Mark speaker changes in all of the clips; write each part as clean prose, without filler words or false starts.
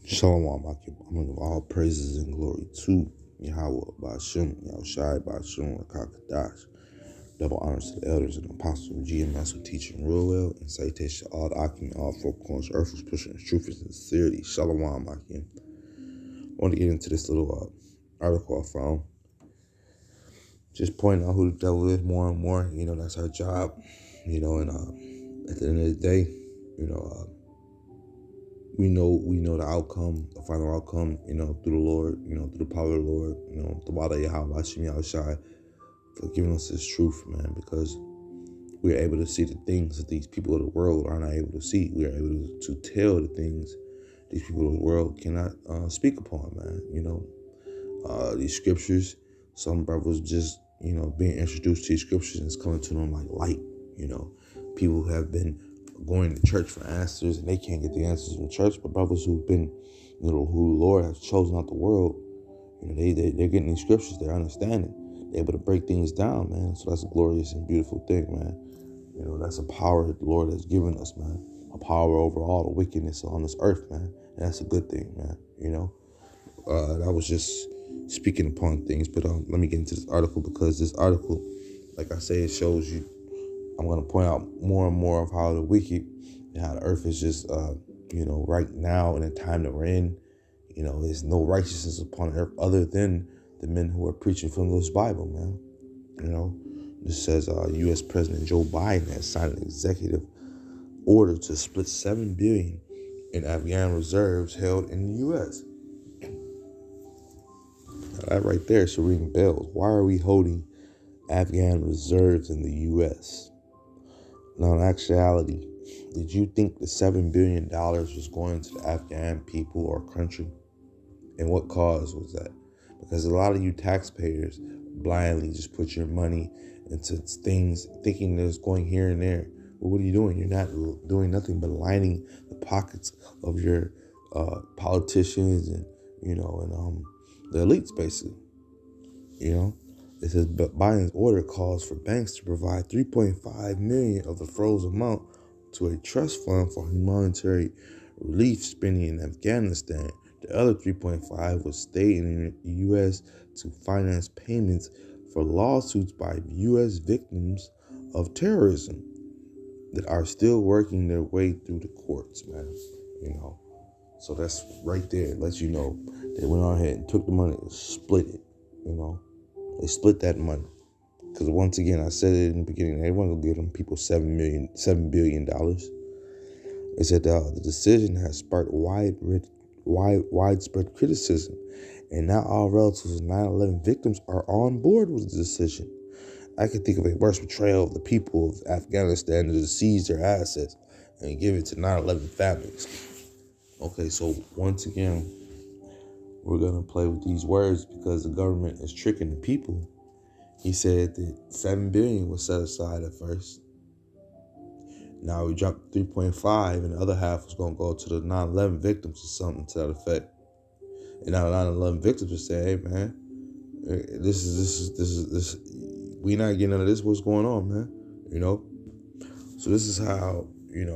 Speaker 1: Shalom, I'm gonna give all praises and glory to Yahweh, Ba'ashem, Yahushai, Ba'ashem, Rakakadash. Double honors to the elders and apostles of GMS who teaching real well, and citation to all the Akim, all four corners, earth was pushing truth and sincerity. Shalom, Akim. I want to get into this little article I found. Just pointing out who the devil is more and more. That's our job. And at the end of the day, we know the outcome, the final outcome, through the Lord, through the power of the Lord, the Wada Yahweh, Hashem Yahushai, for giving us this truth, man, because we are able to see the things that these people of the world are not able to see. We are able to tell the things these people of the world cannot speak upon, man. These scriptures, some brothers just, being introduced to these scriptures and it's coming to them like light, People have been going to church for answers and they can't get the answers from church, but brothers who've been, who the Lord has chosen out the world, they're getting these scriptures, they're understanding, they're able to break things down, man. So that's a glorious and beautiful thing, man. That's a power that the Lord has given us, man. A power over all the wickedness on this earth, man. And that's a good thing, man. I was just speaking upon things, but let me get into this article, because this article, like I say, it shows you, I'm going to point out more and more of how the wicked and how the earth is just, right now in the time that we're in, there's no righteousness upon earth other than the men who are preaching from this Bible, man. This says U.S. President Joe Biden has signed an executive order to split $7 billion in Afghan reserves held in the U.S. Now, that right there should ring bells. Why are we holding Afghan reserves in the U.S.? Now, in actuality, did you think the $7 billion was going to the Afghan people or country? And what cause was that? Because a lot of you taxpayers blindly just put your money into things thinking that it's going here and there. But what are you doing? You're not doing nothing but lining the pockets of your politicians and, the elites, basically. It says, but Biden's order calls for banks to provide $3.5 million of the frozen amount to a trust fund for humanitarian relief spending in Afghanistan. The other 3.5 will stay in the U.S. to finance payments for lawsuits by U.S. victims of terrorism that are still working their way through the courts, man. So that's right there. It lets you know they went on ahead and took the money and split it. They split that money. Because once again, I said it in the beginning, they want to give them people $7 billion. They said the decision has sparked widespread criticism, and now all relatives of 9/11 victims are on board with the decision. I can think of a worse betrayal of the people of Afghanistan to seize their assets and give it to 9/11 families. Okay, so once again, we're going to play with these words because the government is tricking the people. He said that $7 billion was set aside at first. Now we dropped 3.5, and the other half was going to go to the 9/11 victims or something to that effect. And now the 9/11 victims are saying, "Hey, man, this is we not getting none of this. What's going on, man? So this is how this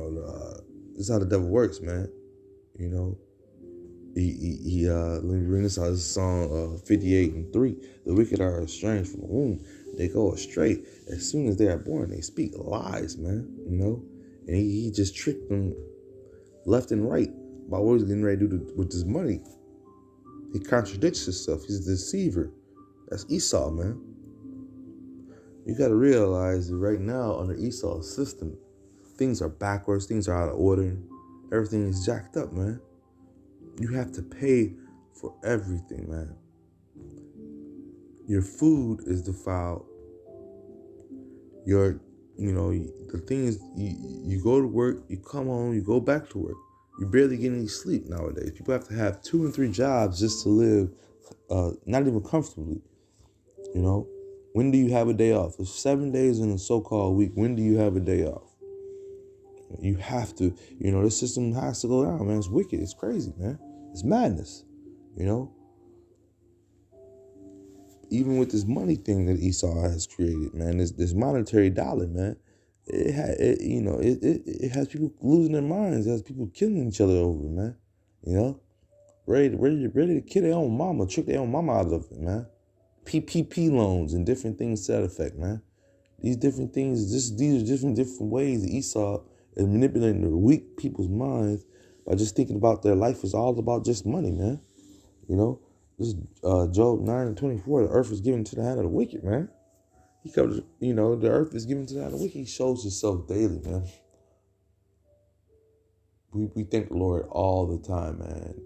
Speaker 1: is how the devil works, man. He let me bring this out. This song 58:3. The wicked are estranged from the womb. They go astray. As soon as they are born, they speak lies, man. And he just tricked them left and right about what he's getting ready to do with his money. He contradicts himself. He's a deceiver. That's Esau, man. You got to realize that right now under Esau's system, things are backwards. Things are out of order. Everything is jacked up, man. You have to pay for everything, man. Your food is defiled. The thing is, you go to work, you come home, you go back to work. You barely get any sleep nowadays. People have to have 2 and 3 jobs just to live, not even comfortably. When do you have a day off? There's 7 days in a so-called week. When do you have a day off? You have to, this system has to go down, man. It's wicked. It's crazy, man. It's madness, Even with this money thing that Esau has created, man, this monetary dollar, man, it has people losing their minds. It has people killing each other over, man, ready to kill their own mama, trick their own mama out of it, man. PPP loans and different things to that effect, man. These different things, these are different ways that Esau is manipulating the weak people's minds by just thinking about their life is all about just money, man. You know, this Job 9:24, the earth is given to the hand of the wicked, man. He comes, the earth is given to the hand of the wicked. He shows himself daily, man. We thank the Lord all the time, man.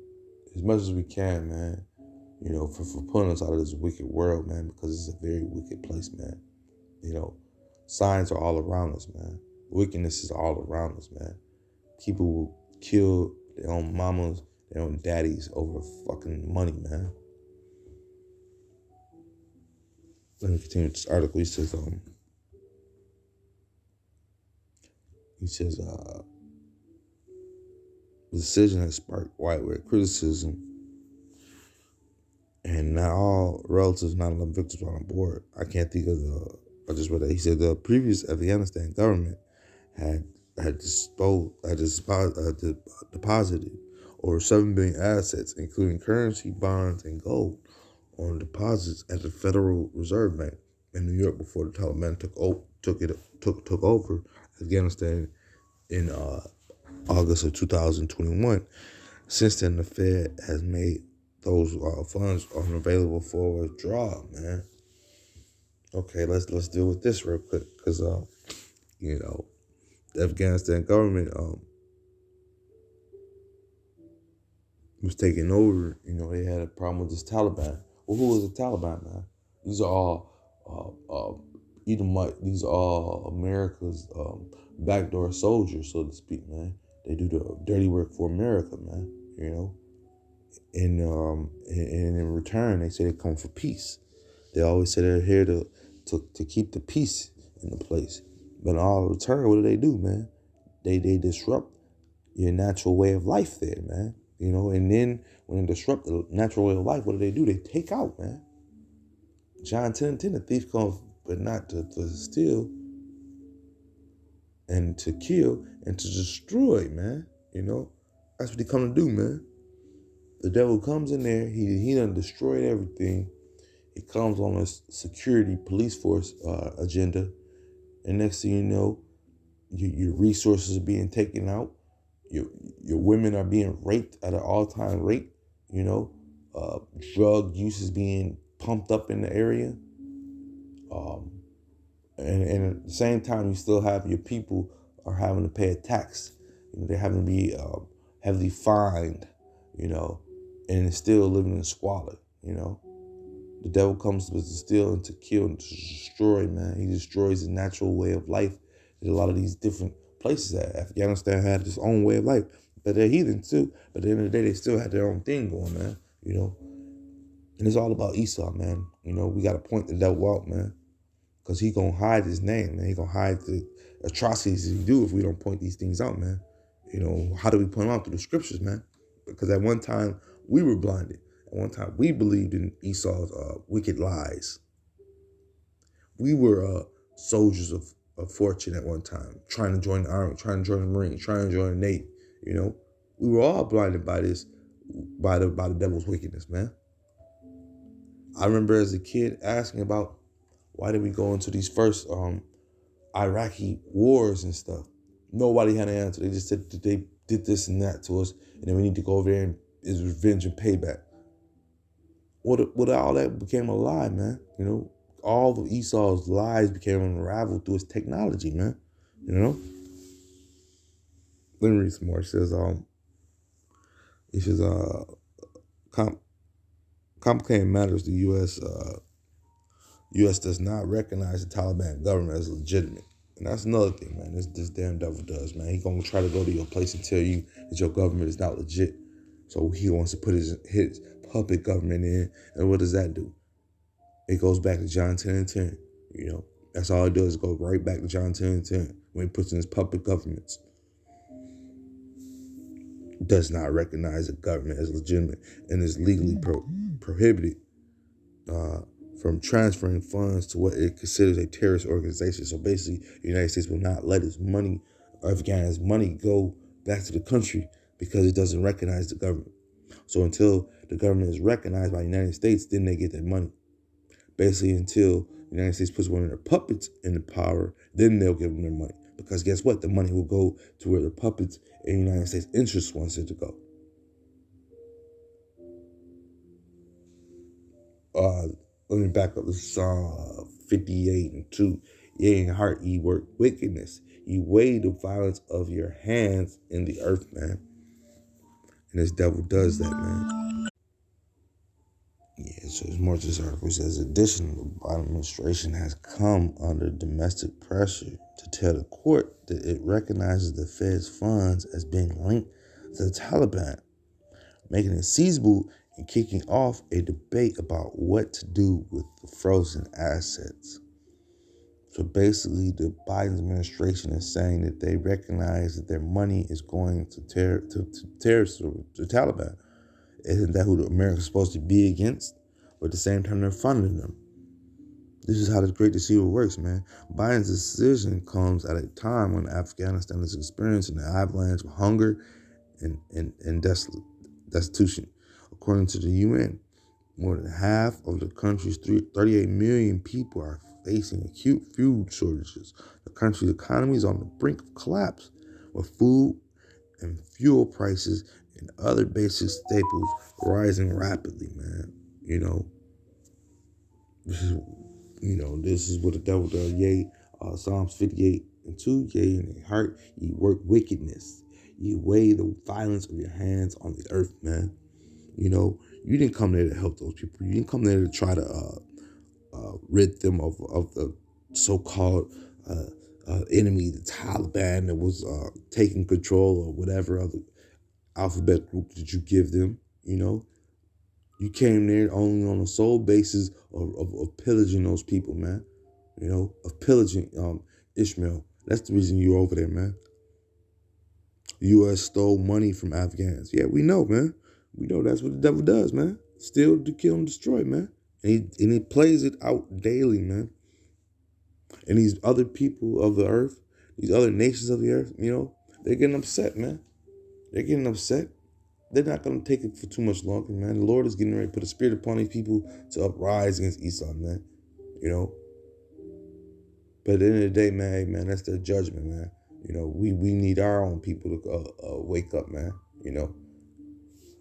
Speaker 1: As much as we can, man. For pulling us out of this wicked world, man, because it's a very wicked place, man. Signs are all around us, man. Wickedness is all around us, man. People will kill their own mamas, their own daddies over fucking money, man. Let me continue with this article. He says, the decision has sparked widespread criticism, and not all relatives, 9/11 victims are on board. I can't think of I just read that. He said the previous Afghanistan government had deposited over $7 billion assets, including currency, bonds, and gold, on deposits at the Federal Reserve Bank in New York before the Taliban took over Afghanistan in August of 2021. Since then, the Fed has made those funds unavailable for withdrawal, man. Okay, let's deal with this real quick, because the Afghanistan government was taking over. They had a problem with this Taliban. Well, who was the Taliban, man? These are all these are all America's backdoor soldiers, so to speak, man. They do the dirty work for America, man. And in return, they say they come for peace. They always say they're here to keep the peace in the place. But in all return, what do, man? They disrupt your natural way of life there, man. And then when they disrupt the natural way of life, what do? They take out, man. John 10:10, the thief comes but not to steal and to kill and to destroy, man. That's what he come to do, man. The devil comes in there, he done destroyed everything. He comes on a security police force agenda. And next thing you know, your resources are being taken out. Your women are being raped at an all-time rate. Drug use is being pumped up in the area. And at the same time, you still have your people are having to pay a tax. They're having to be heavily fined, and still living in squalor, The devil comes to steal and to kill and to destroy, man. He destroys the natural way of life in a lot of these different places. Afghanistan had its own way of life, but they're heathen too. But at the end of the day, they still had their own thing going, man, And it's all about Esau, man. We got to point the devil out, man, because he going to hide his name, man. He going to hide the atrocities he do if we don't point these things out, man. How do we point them out? Through the scriptures, man. Because at one time, we were blinded. At one time, we believed in Esau's wicked lies. We were soldiers of fortune at one time, trying to join the army, trying to join the Marines, trying to join the Navy. We were all blinded by this, by the devil's wickedness, man. I remember as a kid asking about why did we go into these first Iraqi wars and stuff. Nobody had an answer. They just said that they did this and that to us, and then we need to go over there and is revenge and payback. What all that became a lie, man. All of Esau's lies became unraveled through his technology, man. Let me read some more. It says, complicated matters. The U.S. does not recognize the Taliban government as legitimate. And that's another thing, man. This damn devil does, man. He's going to try to go to your place and tell you that your government is not legit. So he wants to put his puppet government in. And what does that do? It goes back to John 10:10. That's all it does is go right back to John 10:10 when he puts in his puppet governments. Does not recognize the government as legitimate and is legally prohibited from transferring funds to what it considers a terrorist organization. So basically, the United States will not let its money, Afghan's money, go back to the country because it doesn't recognize the government. So until the government is recognized by the United States, then they get their money. Basically, until the United States puts one of their puppets in the power, then they'll give them their money. Because guess what? The money will go to where the puppets in the United States interest wants it to go. Let me back up. This is Psalm 58:2. Yea, in heart ye work wickedness. Ye weigh the violence of your hands in the earth, man. And this devil does that, man. Yeah, so there's more to this article. It says, additionally, the Biden administration has come under domestic pressure to tell the court that it recognizes the Fed's funds as being linked to the Taliban, making it feasible and kicking off a debate about what to do with the frozen assets. So basically, the Biden administration is saying that they recognize that their money is going to terrorists, to Taliban. Isn't that who America's supposed to be against? But at the same time, they're funding them. This is how the Great Deceiver works, man. Biden's decision comes at a time when Afghanistan is experiencing an avalanche of hunger and destitution. According to the UN, more than half of the country's 38 million people are facing acute food shortages. The country's economy is on the brink of collapse, with food and fuel prices and other basic staples rising rapidly, man. This is what the devil does. Yea, Psalms 58:2. Yea, in your heart, ye work wickedness. Ye weigh the violence of your hands on the earth, man. You didn't come there to help those people. You didn't come there to try to rid them of the so-called enemy, the Taliban, that was taking control or whatever other alphabet group that you give them. You came there only on the sole basis of pillaging those people, man. Of pillaging Ishmael. That's the reason you're over there, man. The U.S. stole money from Afghans. Yeah, we know, man. We know that's what the devil does, man. Steal, to kill, and destroy, man. And he plays it out daily, man. And these other people of the earth, these other nations of the earth, they're getting upset, man. They're getting upset. They're not going to take it for too much longer, man. The Lord is getting ready to put a spirit upon these people to uprise against Esau, man. But at the end of the day, man, hey, man, that's their judgment, man. We need our own people to wake up, man.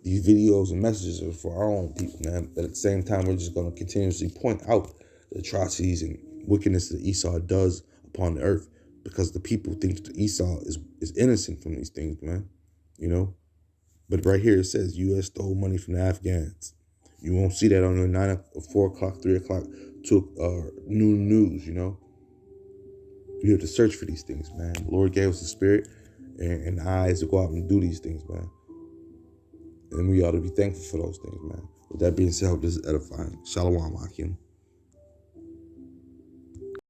Speaker 1: These videos and messages are for our own people, man. But at the same time, we're just going to continuously point out the atrocities and wickedness that Esau does upon the earth, because the people think that Esau is innocent from these things, man. But right here it says U.S. stole money from the Afghans. You won't see that on the 4 o'clock, 3 o'clock, 2 noon news. You have to search for these things, man. The Lord gave us the spirit and the eyes to go out and do these things, man. And we ought to be thankful for those things, man. With that being said, I hope this is edifying. Shalom, Hakim.